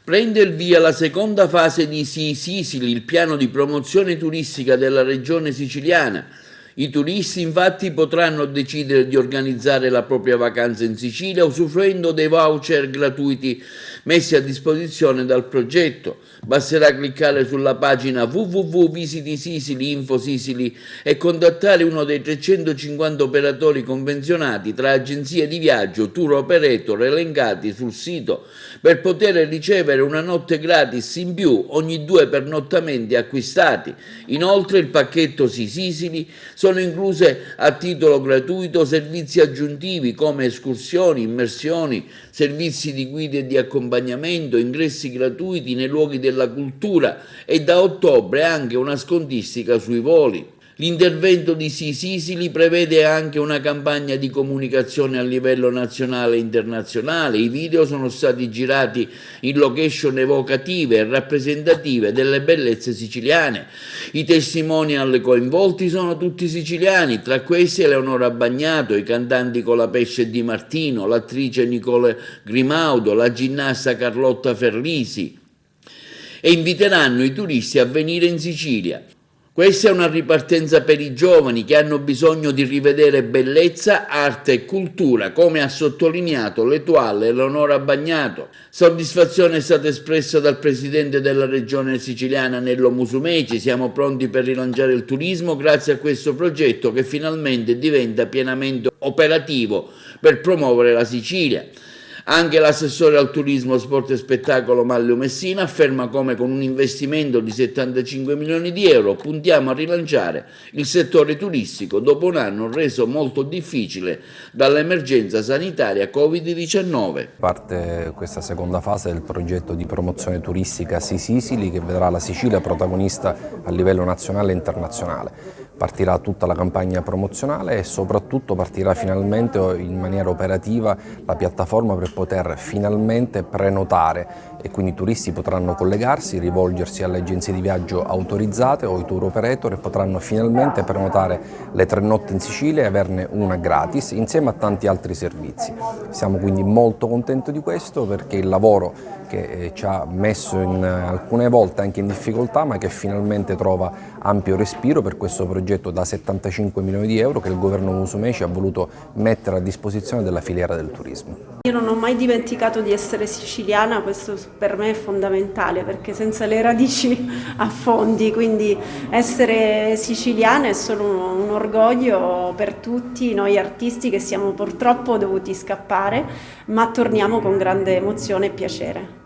Prende il via la seconda fase di Sicily, il piano di promozione turistica della regione siciliana. I turisti infatti potranno decidere di organizzare la propria vacanza in Sicilia usufruendo dei voucher gratuiti messi a disposizione dal progetto. Basterà cliccare sulla pagina www.visitisicily.info Sicily e contattare uno dei 350 operatori convenzionati tra agenzie di viaggio, tour operator elencati sul sito per poter ricevere una notte gratis in più ogni 2 pernottamenti acquistati. Inoltre il pacchetto Sicily sono incluse a titolo gratuito servizi aggiuntivi come escursioni, immersioni, servizi di guida e di accompagnamento, ingressi gratuiti nei luoghi della cultura e da ottobre anche una scontistica sui voli. L'intervento di Sicily prevede anche una campagna di comunicazione a livello nazionale e internazionale. I video sono stati girati in location evocative e rappresentative delle bellezze siciliane. I testimonial coinvolti sono tutti siciliani, tra questi Eleonora Bagnato, i cantanti Colapesce e Di Martino, l'attrice Nicole Grimaudo, la ginnasta Carlotta Ferlisi, e inviteranno i turisti a venire in Sicilia. Questa è una ripartenza per i giovani che hanno bisogno di rivedere bellezza, arte e cultura, come ha sottolineato l'etuale Eleonora Bagnato. Soddisfazione è stata espressa dal presidente della regione siciliana Nello Musumeci. Siamo pronti per rilanciare il turismo grazie a questo progetto che finalmente diventa pienamente operativo per promuovere la Sicilia. Anche l'assessore al turismo, sport e spettacolo Manlio Messina afferma come con un investimento di 75 milioni di euro puntiamo a rilanciare il settore turistico dopo un anno reso molto difficile dall'emergenza sanitaria Covid-19. Parte questa seconda fase del progetto di promozione turistica Sicily che vedrà la Sicilia protagonista a livello nazionale e internazionale. Partirà tutta la campagna promozionale e soprattutto partirà finalmente in maniera operativa la piattaforma per poter finalmente prenotare e quindi i turisti potranno collegarsi, rivolgersi alle agenzie di viaggio autorizzate o i tour operator e potranno finalmente prenotare le 3 notti in Sicilia e averne una gratis insieme a tanti altri servizi. Siamo quindi molto contenti di questo perché il lavoro che ci ha messo alcune volte anche in difficoltà ma che finalmente trova ampio respiro per questo progetto da 75 milioni di euro che il governo Musumeci ha voluto mettere a disposizione della filiera del turismo. Io non ho mai dimenticato di essere siciliana, questo per me è fondamentale perché senza le radici affondi, quindi essere siciliana è solo un orgoglio per tutti noi artisti che siamo purtroppo dovuti scappare, ma torniamo con grande emozione e piacere.